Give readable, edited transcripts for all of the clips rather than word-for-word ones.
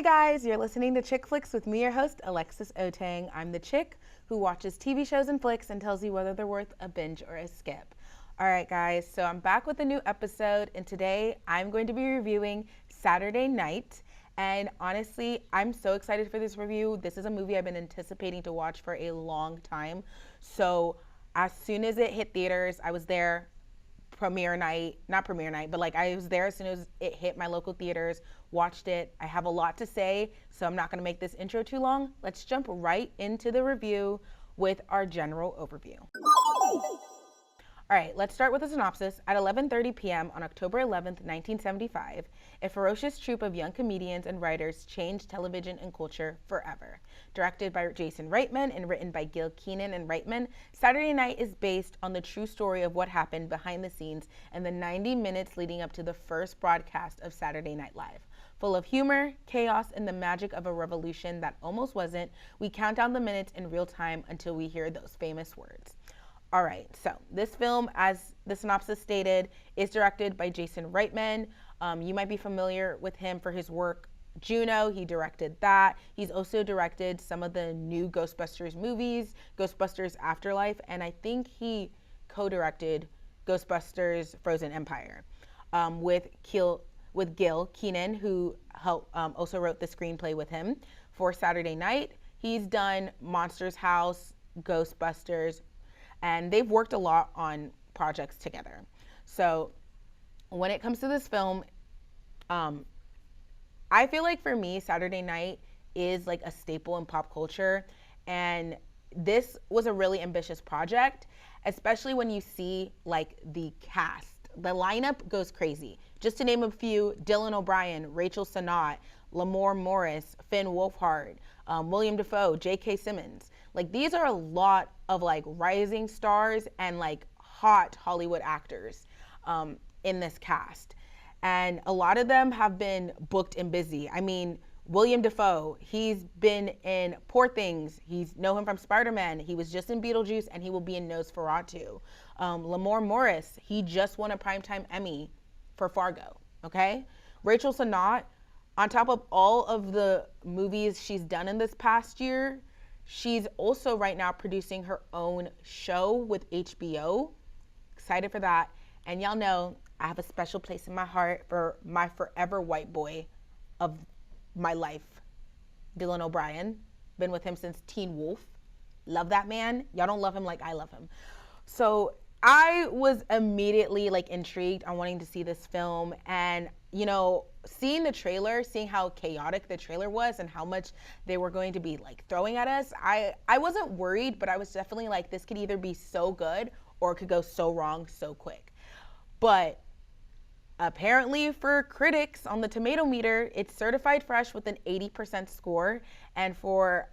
guys, you're listening to ChickFlicks with me, your host, alexisoteng. I'm the chick who watches TV shows and flicks and tells you whether they're worth a binge or a skip. All right, guys, so I'm back with a new episode, and today I'm going to be reviewing Saturday Night. And honestly, I'm so excited for this review. This is a movie I've been anticipating to watch for a long time. So as soon as it hit theaters, I was there. Not premiere night, but like I was there as soon as it hit my local theaters, watched it. I have a lot to say, so I'm not gonna make this intro too long. Let's jump right into the review with our general overview. All right, let's start with a synopsis. At 11:30 p.m. on October 11th, 1975, a ferocious troupe of young comedians and writers changed television and culture forever. Directed by Jason Reitman and written by Gil Kenan and Reitman, Saturday Night is based on the true story of what happened behind the scenes in the 90 minutes leading up to the first broadcast of Saturday Night Live. Full of humor, chaos, and the magic of a revolution that almost wasn't, we count down the minutes in real time until we hear those famous words. All right, so this film, as the synopsis stated, is directed by Jason Reitman. You might be familiar with him for his work Juno. He directed that. He's also directed some of the new Ghostbusters movies, Ghostbusters Afterlife, and I think he co-directed Ghostbusters Frozen Empire with Gil Kenan, who also wrote the screenplay with him for Saturday Night. He's done Monsters House, Ghostbusters, and they've worked a lot on projects together. So when it comes to this film, I feel like for me, Saturday Night is like a staple in pop culture. And this was a really ambitious project, especially when you see like the cast. The lineup goes crazy. Just to name a few: Dylan O'Brien, Rachel Sennott, Lamorne Morris, Finn Wolfhard, William Dafoe, J.K. Simmons. Like, these are a lot of like rising stars and like hot Hollywood actors in this cast. And a lot of them have been booked and busy. I mean, William Dafoe, he's been in Poor Things. Know him from Spider-Man. He was just in Beetlejuice, and he will be in Nosferatu. Lamorne Morris, he just won a Primetime Emmy for Fargo, okay? Rachel Sennott, on top of all of the movies she's done in this past year, she's also right now producing her own show with HBO. Excited for that. And y'all know I have a special place in my heart for my forever white boy of my life, Dylan O'Brien. Been with him since Teen Wolf. Love that man. Y'all don't love him like I love him. So I was immediately like intrigued on wanting to see this film, and you know, seeing the trailer, seeing how chaotic the trailer was and how much they were going to be like throwing at us, I wasn't worried, but I was definitely like, this could either be so good or it could go so wrong so quick. But apparently for critics on the tomato meter, it's certified fresh with an 80% score, and for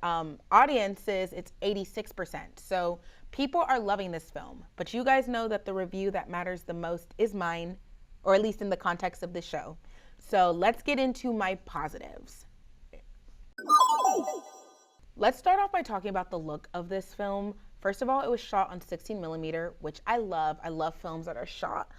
audiences, it's 86%. So people are loving this film, but you guys know that the review that matters the most is mine, or at least in the context of this show. So let's get into my positives. Let's start off by talking about the look of this film. First of all, it was shot on 16mm, which I love. I love films that are shot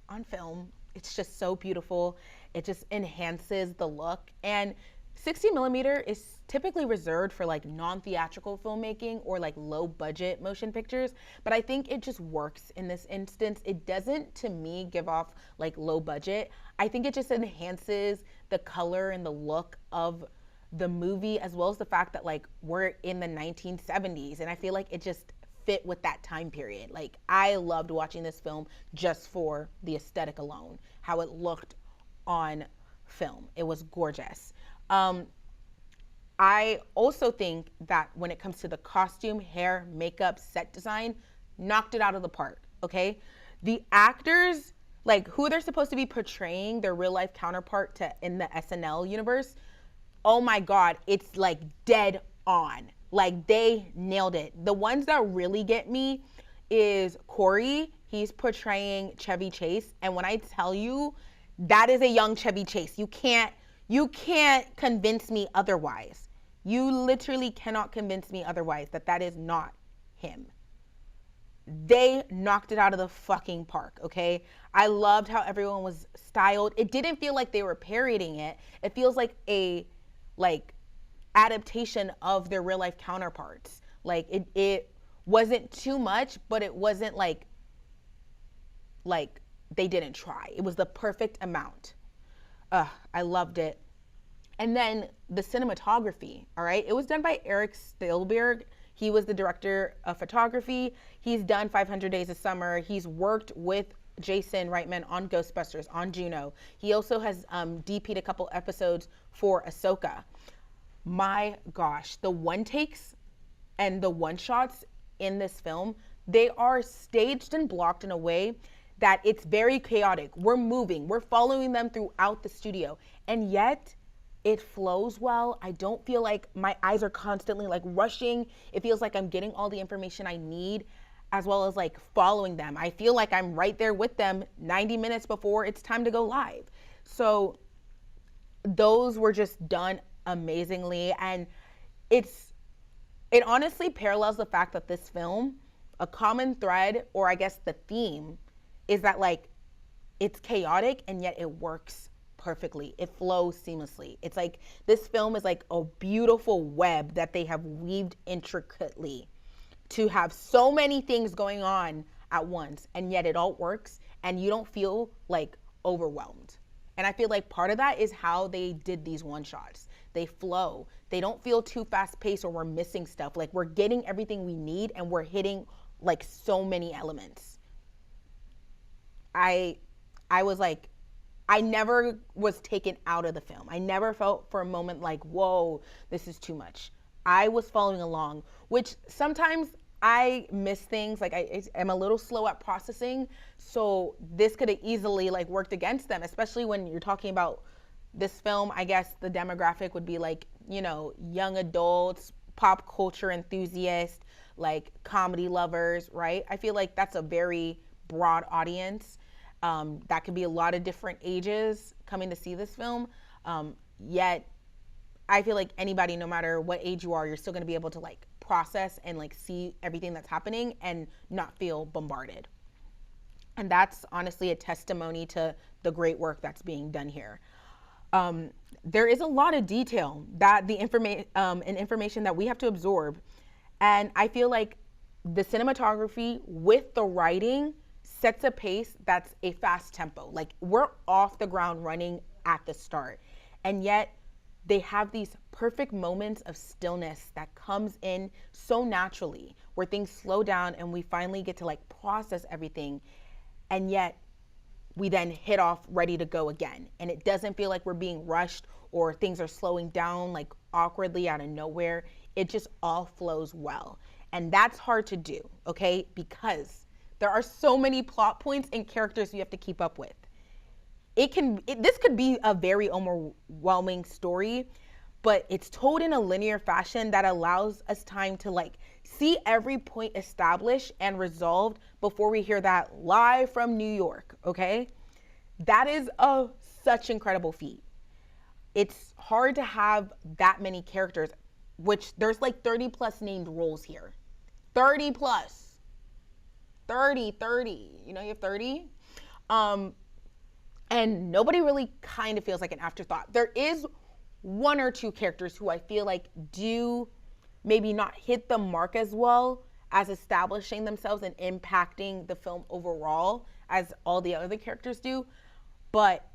on film. It's just so beautiful. It just enhances the look. And 16mm is typically reserved for like non-theatrical filmmaking or like low budget motion pictures, but I think it just works in this instance. It doesn't, to me, give off like low budget. I think it just enhances the color and the look of the movie, as well as the fact that like we're in the 1970s, and I feel like it just fit with that time period. Like, I loved watching this film just for the aesthetic alone, how it looked on film. It was gorgeous. I also think that when it comes to the costume, hair, makeup, set design, knocked it out of the park, okay? The actors, like who they're supposed to be portraying their real life counterpart to in the SNL universe, oh my God, it's like dead on. Like, they nailed it. The ones that really get me is Corey. He's portraying Chevy Chase. And when I tell you, that is a young Chevy Chase. You can't convince me otherwise. You literally cannot convince me otherwise that is not him. They knocked it out of the fucking park, okay? I loved how everyone was styled. It didn't feel like they were parodying it. It feels like a like adaptation of their real life counterparts. Like it wasn't too much, but it wasn't like they didn't try. It was the perfect amount. I loved it. And then the cinematography, all right? It was done by Eric Stilberg. He was the director of photography. He's done 500 Days of Summer. He's worked with Jason Reitman on Ghostbusters, on Juno. He also has DP'd a couple episodes for Ahsoka. My gosh, the one takes and the one shots in this film, they are staged and blocked in a way that it's very chaotic. We're moving, we're following them throughout the studio, and yet it flows well. I don't feel like my eyes are constantly like rushing. It feels like I'm getting all the information I need, as well as like following them. I feel like I'm right there with them 90 minutes before it's time to go live. So those were just done amazingly. And it honestly parallels the fact that this film, a common thread, or I guess the theme, is that like it's chaotic and yet it works perfectly. It flows seamlessly. It's like this film is like a beautiful web that they have weaved intricately to have so many things going on at once, and yet it all works and you don't feel like overwhelmed. And I feel like part of that is how they did these one shots. They flow. They don't feel too fast paced or we're missing stuff. Like we're getting everything we need and we're hitting like so many elements. I was like, I never was taken out of the film. I never felt for a moment like, whoa, this is too much. I was following along, which sometimes I miss things. Like I'm a little slow at processing. So this could have easily like worked against them, especially when you're talking about this film. I guess the demographic would be like, you know, young adults, pop culture enthusiasts, like comedy lovers, right? I feel like that's a very broad audience. That could be a lot of different ages coming to see this film. Yet I feel like anybody, no matter what age you are, you're still gonna be able to like process and like see everything that's happening and not feel bombarded. And that's honestly a testimony to the great work that's being done here. There is a lot of detail that the information that we have to absorb. And I feel like the cinematography with the writing sets a pace that's a fast tempo. Like we're off the ground running at the start. And yet they have these perfect moments of stillness that comes in so naturally, where things slow down and we finally get to like process everything. And yet we then hit off ready to go again. And it doesn't feel like we're being rushed or things are slowing down like awkwardly out of nowhere. It just all flows well. And that's hard to do, okay? Because there are so many plot points and characters you have to keep up with. This could be a very overwhelming story, but it's told in a linear fashion that allows us time to like see every point established and resolved before we hear that live from New York, okay? That is such incredible feat. It's hard to have that many characters, which there's like 30 plus named roles here. 30 plus. 30, you know, you have 30. And nobody really kind of feels like an afterthought. There is one or two characters who I feel like do maybe not hit the mark as well as establishing themselves and impacting the film overall as all the other characters do. But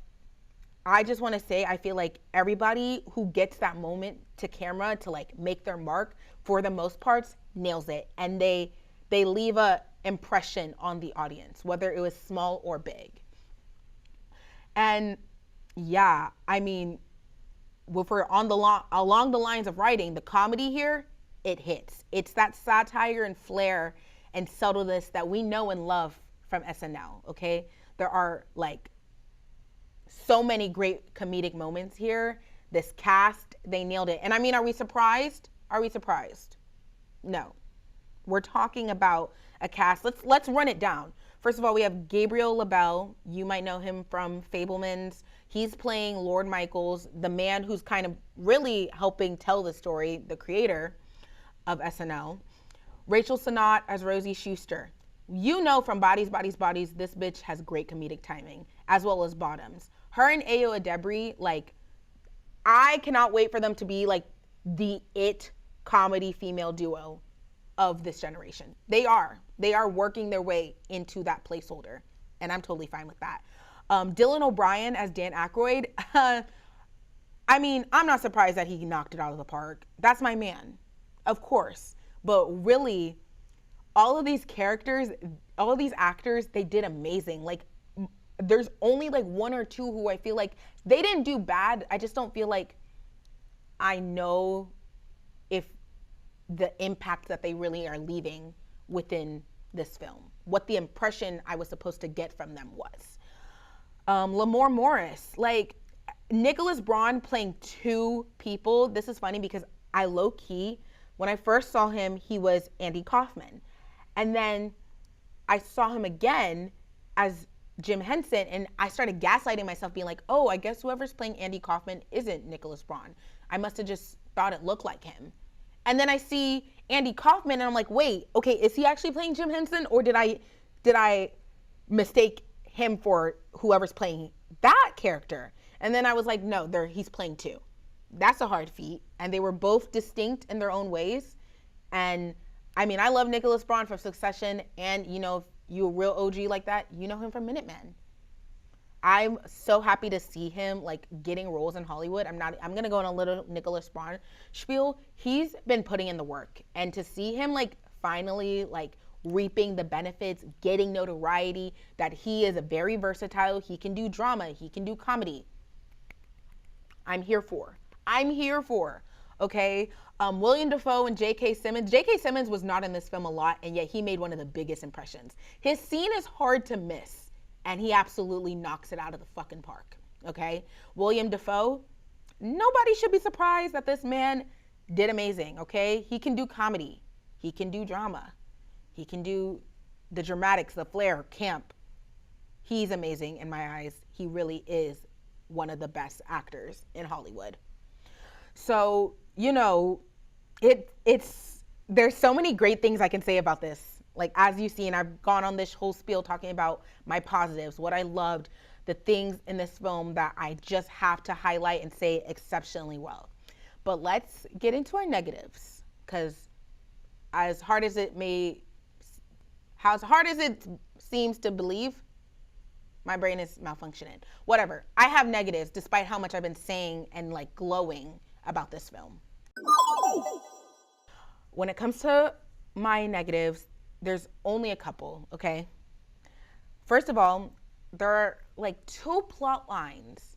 I just want to say, I feel like everybody who gets that moment to camera to like make their mark, for the most parts, nails it. And they leave a impression on the audience, whether it was small or big. And yeah, I mean, if we're along the lines of writing, the comedy here, it hits. It's that satire and flair and subtleness that we know and love from SNL, okay? There are like so many great comedic moments here. This cast, they nailed it. And I mean, are we surprised? Are we surprised? No. We're talking about a cast. Let's run it down. First of all, we have Gabriel LaBelle. You might know him from Fabelmans. He's playing Lord Michaels, the man who's kind of really helping tell the story, the creator of SNL. Rachel Sennott as Rosie Schuster. You know from Bodies, this bitch has great comedic timing, as well as Bottoms. Her and Ayo Edebiri, like, I cannot wait for them to be like the it comedy female duo of this generation. They are working their way into that placeholder, and I'm totally fine with that. Dylan O'Brien as Dan Aykroyd. I mean, I'm not surprised that he knocked it out of the park. That's my man, of course. But really, all of these characters, all of these actors, they did amazing. Like, there's only like one or two who I feel like they didn't do bad. I just don't feel like I know if the impact that they really are leaving within this film, what the impression I was supposed to get from them was. Lamorne Morris, like Nicholas Braun playing two people. This is funny because I low key, when I first saw him, he was Andy Kaufman. And then I saw him again as Jim Henson, and I started gaslighting myself, being like, oh, I guess whoever's playing Andy Kaufman isn't Nicholas Braun. I must have just thought it looked like him. And then I see Andy Kaufman, and I'm like, wait, okay, is he actually playing Jim Henson, or did I mistake him for whoever's playing that character? And then I was like, no, he's playing two. That's a hard feat. And they were both distinct in their own ways. And I mean, I love Nicholas Braun from Succession, and you know, if you're a real OG like that, you know him from Minutemen. I'm so happy to see him like getting roles in Hollywood. I'm gonna go on a little Nicholas Braun spiel. He's been putting in the work, and to see him like finally like reaping the benefits, getting notoriety, that he is a very versatile, he can do drama, he can do comedy. I'm here for, okay? William Dafoe and J.K. Simmons. J.K. Simmons was not in this film a lot, and yet he made one of the biggest impressions. His scene is hard to miss, and he absolutely knocks it out of the fucking park, okay? William Dafoe, nobody should be surprised that this man did amazing, okay? He can do comedy. He can do drama. He can do the dramatics, the flair, camp. He's amazing in my eyes. He really is one of the best actors in Hollywood. So, you know, there's so many great things I can say about this. Like, as you've seen, I've gone on this whole spiel talking about my positives, what I loved, the things in this film that I just have to highlight and say exceptionally well. But let's get into our negatives, because as hard as it seems to believe, my brain is malfunctioning. Whatever. I have negatives despite how much I've been saying and like glowing about this film. When it comes to my negatives, there's only a couple, okay? First of all, there are like two plot lines.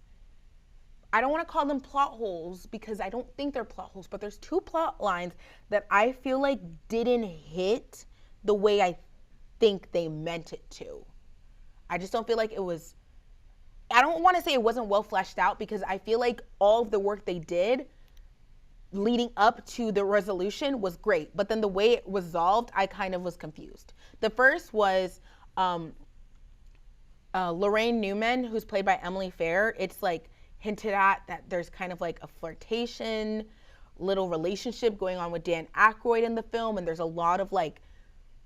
I don't want to call them plot holes because I don't think they're plot holes, but there's two plot lines that I feel like didn't hit the way I think they meant it to. I just don't feel like it was, I don't want to say it wasn't well fleshed out, because I feel like all of the work they did leading up to the resolution was great, but then the way it resolved, I kind of was confused. The first was Lorraine Newman, who's played by Emily Fair. It's like hinted at that there's kind of like a flirtation, little relationship going on with Dan Aykroyd in the film, and there's a lot of like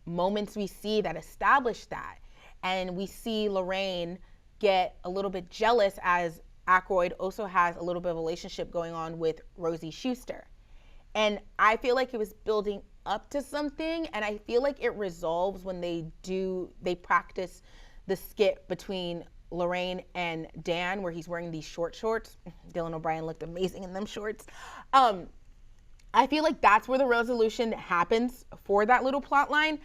moments we see that establish that. And we see Lorraine get a little bit jealous as Aykroyd also has a little bit of a relationship going on with Rosie Schuster. And I feel like it was building up to something, and I feel like it resolves when they practice the skit between Lorraine and Dan, where he's wearing these short shorts. Dylan O'Brien looked amazing in them shorts. I feel like that's where the resolution happens for that little plot line.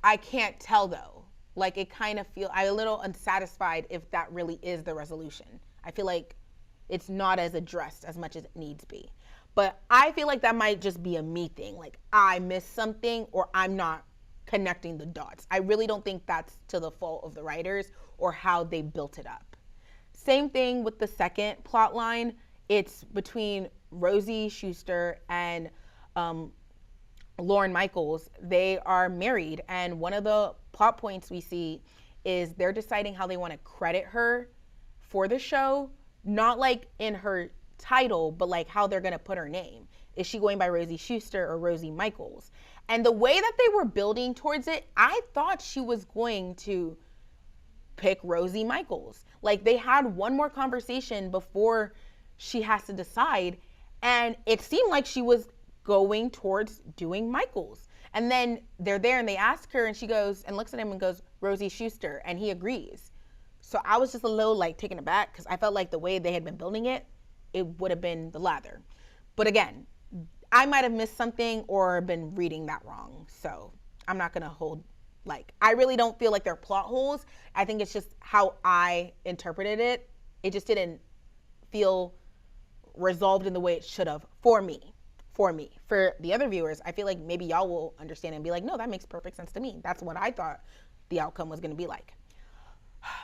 I can't tell though. Like, it kind of I'm a little unsatisfied if that really is the resolution. I feel like it's not as addressed as much as it needs to be. But I feel like that might just be a me thing. Like, I missed something, or I'm not connecting the dots. I really don't think that's to the fault of the writers or how they built it up. Same thing with the second plot line. It's between Rosie Schuster and Lorne Michaels. They are married, and one of the plot points we see is they're deciding how they want to credit her for the show, not like in her title, but like how they're going to put her name. Is she going by Rosie Schuster or Rosie Michaels? And the way that they were building towards it, I thought she was going to pick Rosie Michaels. Like, they had one more conversation before she has to decide. And it seemed like she was going towards doing Michael's. And then they're there and they ask her and she goes and looks at him and goes, Rosie Schuster, and he agrees. So I was just a little like taken aback because I felt like the way they had been building it, it would have been the latter. But again, I might have missed something or been reading that wrong. So I'm not gonna hold, like, I really don't feel like they're plot holes. I think it's just how I interpreted it. It just didn't feel resolved in the way it should have for me. For the other viewers, I feel like maybe y'all will understand and be like, no, that makes perfect sense to me. That's what I thought the outcome was gonna be like.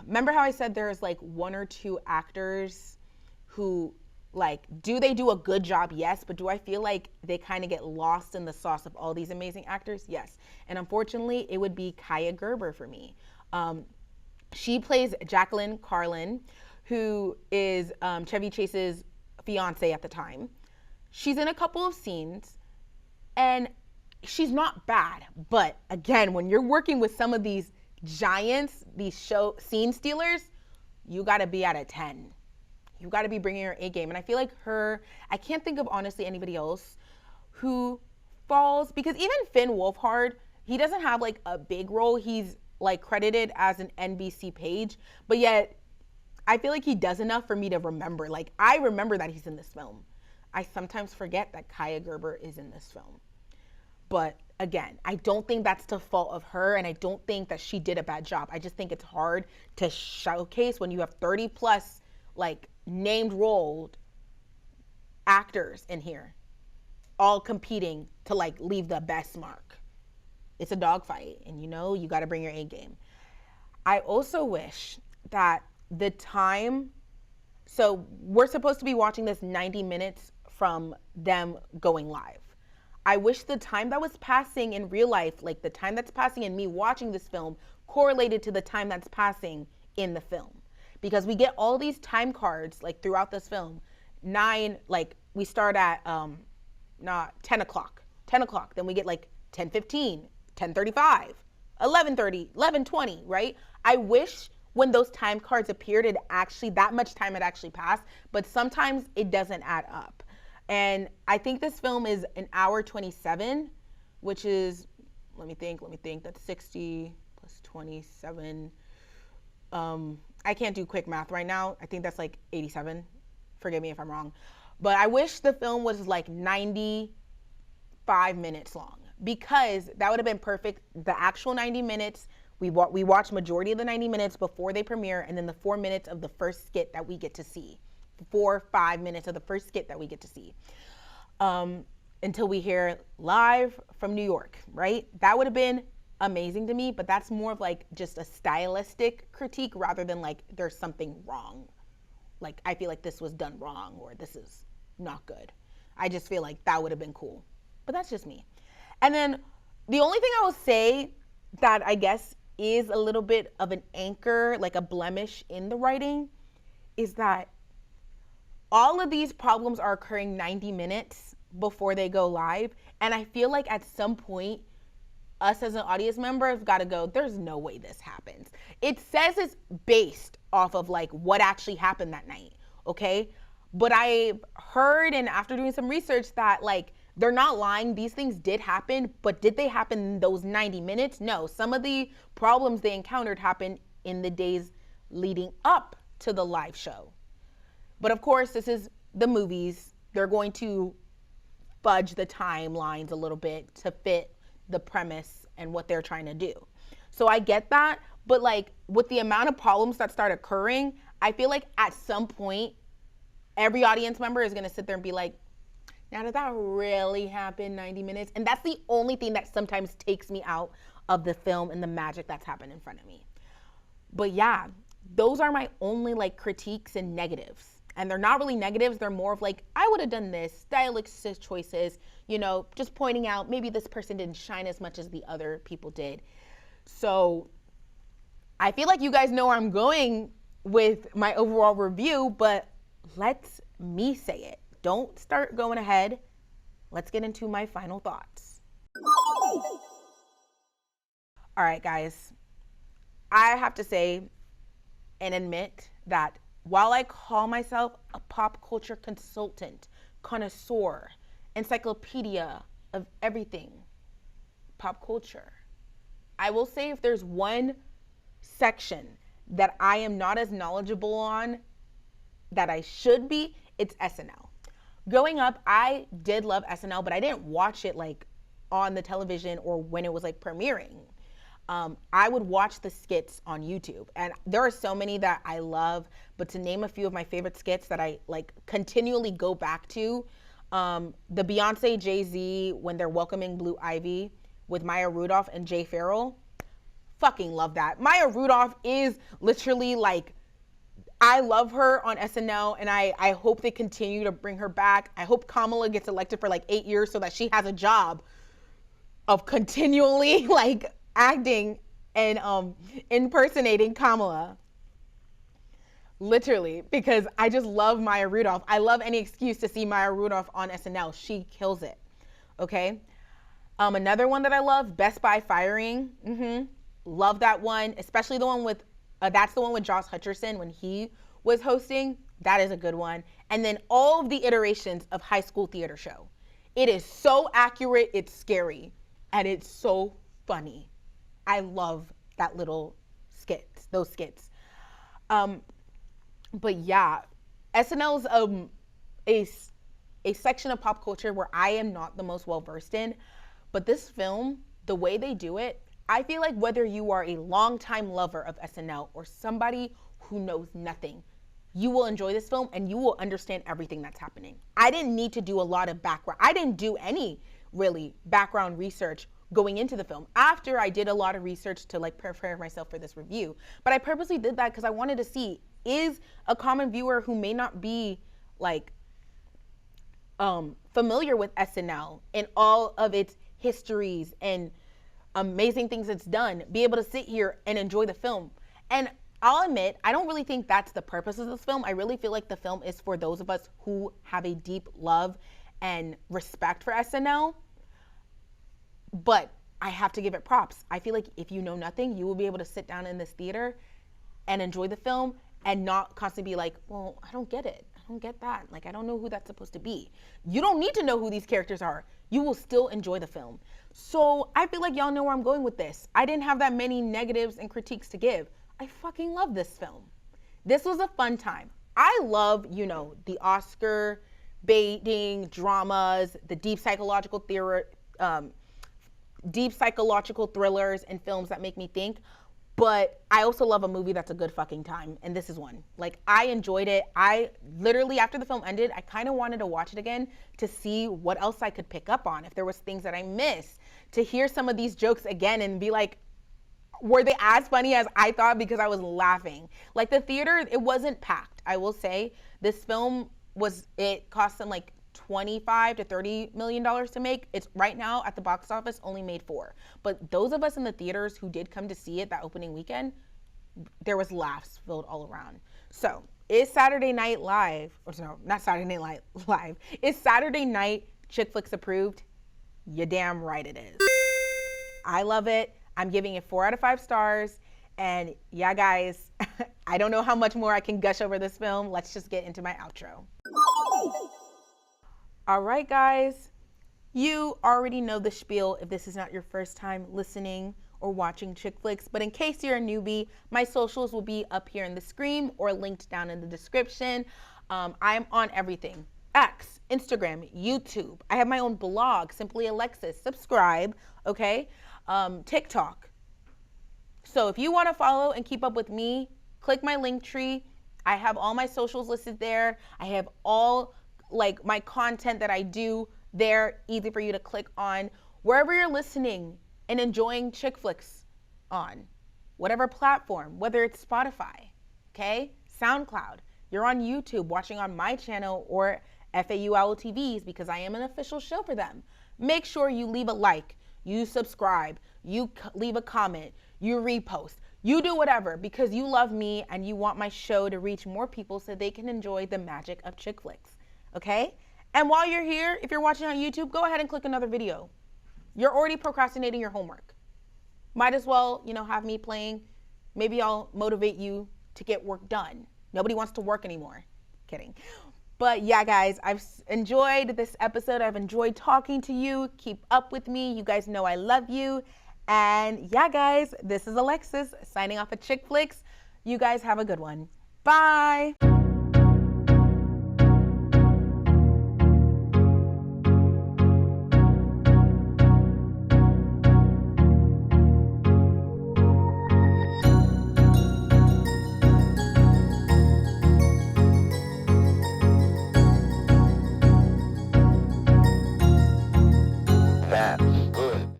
Remember how I said there's like one or two actors who, like, do they do a good job? Yes, but do I feel like they kind of get lost in the sauce of all these amazing actors? Yes. And unfortunately, it would be Kaya Gerber for me. She plays Jacqueline Carlin, who is Chevy Chase's fiance at the time. She's in a couple of scenes and she's not bad. But again, when you're working with some of these giants, these scene stealers, you got to be at a 10. You got to be bringing your A game. And I feel like I can't think of honestly anybody else who falls, because even Finn Wolfhard, he doesn't have like a big role. He's like credited as an NBC page, but yet I feel like he does enough for me to remember. Like, I remember that he's in this film. I sometimes forget that Kaya Gerber is in this film. But again, I don't think that's the fault of her, and I don't think that she did a bad job. I just think it's hard to showcase when you have 30 plus like named rolled actors in here, all competing to like leave the best mark. It's a dogfight, and you know, you got to bring your A game. I also wish that the time, so we're supposed to be watching this 90 minutes from them going live. I wish the time that was passing in real life, like the time that's passing in me watching this film, correlated to the time that's passing in the film. Because we get all these time cards like throughout this film. Like we start at 10 o'clock. Then we get like 10:15, 10:35, 11:30, 11:20, right? I wish when those time cards appeared, that much time had actually passed, but sometimes it doesn't add up. And I think this film is an hour 27, which is, let me think, that's 60 plus 27. I can't do quick math right now. I think that's like 87. Forgive me if I'm wrong. But I wish the film was like 95 minutes long, because that would have been perfect. The actual 90 minutes, we watch majority of the 90 minutes before they premiere, and then the 4 minutes of the first skit that we get to see. 4-5 minutes of the first skit that we get to see. Until we hear live from New York, right? That would have been amazing to me, but that's more of like just a stylistic critique rather than like there's something wrong. Like, I feel like this was done wrong or this is not good. I just feel like that would have been cool, but that's just me. And then the only thing I will say that I guess is a little bit of an anchor, like a blemish in the writing, is that all of these problems are occurring 90 minutes before they go live. And I feel like at some point, us as an audience member have got to go, there's no way this happens. It says it's based off of like what actually happened that night, okay? But I heard, and after doing some research, that like they're not lying. These things did happen, but did they happen in those 90 minutes? No, some of the problems they encountered happened in the days leading up to the live show. But of course, this is the movies. They're going to fudge the timelines a little bit to fit the premise and what they're trying to do. So I get that, but like with the amount of problems that start occurring, I feel like at some point, every audience member is gonna sit there and be like, now did that really happen 90 minutes? And that's the only thing that sometimes takes me out of the film and the magic that's happened in front of me. But yeah, those are my only like critiques and negatives. And they're not really negatives, they're more of like, I would have done this, stylistic choices, you know, just pointing out maybe this person didn't shine as much as the other people did. So I feel like you guys know where I'm going with my overall review, but let me say it. Don't start going ahead. Let's get into my final thoughts. All right, guys. I have to say and admit that while I call myself a pop culture consultant, connoisseur, encyclopedia of everything pop culture, I will say if there's one section that I am not as knowledgeable on that I should be, it's SNL. Growing up, I did love SNL, but I didn't watch it like on the television or when it was like premiering. I would watch the skits on YouTube, and there are so many that I love, but to name a few of my favorite skits that I like continually go back to, the Beyonce Jay-Z when they're welcoming Blue Ivy with Maya Rudolph and Jay Farrell, fucking love that. Maya Rudolph is literally like, I love her on SNL, and I hope they continue to bring her back. I hope Kamala gets elected for like 8 years so that she has a job of continually like acting and impersonating Kamala. Literally, because I just love Maya Rudolph. I love any excuse to see Maya Rudolph on SNL. She kills it. Okay. Another one that I love, Best Buy Firing. Love that one, especially the one with, that's the one with Josh Hutcherson when he was hosting. That is a good one. And then all of the iterations of High School Theater Show. It is so accurate, it's scary, and it's so funny. I love that little skits, those skits. But yeah, SNL is a section of pop culture where I am not the most well versed in, but this film, the way they do it, I feel like whether you are a longtime lover of SNL or somebody who knows nothing, you will enjoy this film and you will understand everything that's happening. I didn't need to do a lot of background. I didn't do any really background research going into the film. After I did a lot of research to like prepare myself for this review, but I purposely did that because I wanted to see, is a common viewer who may not be like familiar with SNL and all of its histories and amazing things it's done, be able to sit here and enjoy the film. And I'll admit, I don't really think that's the purpose of this film. I really feel like the film is for those of us who have a deep love and respect for SNL. But I have to give it props. I feel like if you know nothing, you will be able to sit down in this theater and enjoy the film and not constantly be like, well, I don't get it. I don't get that. Like, I don't know who that's supposed to be. You don't need to know who these characters are. You will still enjoy the film. So I feel like y'all know where I'm going with this. I didn't have that many negatives and critiques to give. I fucking love this film. This was a fun time. I love, you know, the Oscar baiting dramas, the deep psychological thrillers and films that make me think. But I also love a movie that's a good fucking time, and this is one. Like, I enjoyed it. I literally, after the film ended, I kind of wanted to watch it again to see what else I could pick up on, if there was things that I missed, to hear some of these jokes again and be like, were they as funny as I thought? Because I was laughing. Like, the theater, it wasn't packed. I will say this film it cost them like $25 to $30 million to make. It's right now at the box office only made $4 million. But those of us in the theaters who did come to see it that opening weekend, there was laughs filled all around. So is Saturday Night Live, or no, not Saturday Night Live, is Saturday Night ChickFlicks approved? You damn right it is. I love it. I'm giving it 4 out of 5 stars. And yeah, guys, I don't know how much more I can gush over this film. Let's just get into my outro. All right, guys, you already know the spiel if this is not your first time listening or watching ChickFlicks, but in case you're a newbie, my socials will be up here in the screen or linked down in the description. I'm on everything: X, Instagram, YouTube. I have my own blog, Simply Alexis. Subscribe, okay? TikTok. So if you want to follow and keep up with me, click my link tree. I have all my socials listed there. I have all like my content that I do there, easy for you to click on. Wherever you're listening and enjoying ChickFlicks on, whatever platform, whether it's Spotify, okay, SoundCloud, you're on YouTube watching on my channel or FAU TVs because I am an official show for them. Make sure you leave a like, you subscribe, you leave a comment, you repost, you do whatever because you love me and you want my show to reach more people so they can enjoy the magic of ChickFlicks. Okay? And while you're here, if you're watching on YouTube, go ahead and click another video. You're already procrastinating your homework. Might as well, you know, have me playing. Maybe I'll motivate you to get work done. Nobody wants to work anymore. Kidding. But yeah, guys, I've enjoyed this episode. I've enjoyed talking to you. Keep up with me. You guys know I love you. And yeah, guys, this is Alexis signing off at ChickFlicks. You guys have a good one. Bye.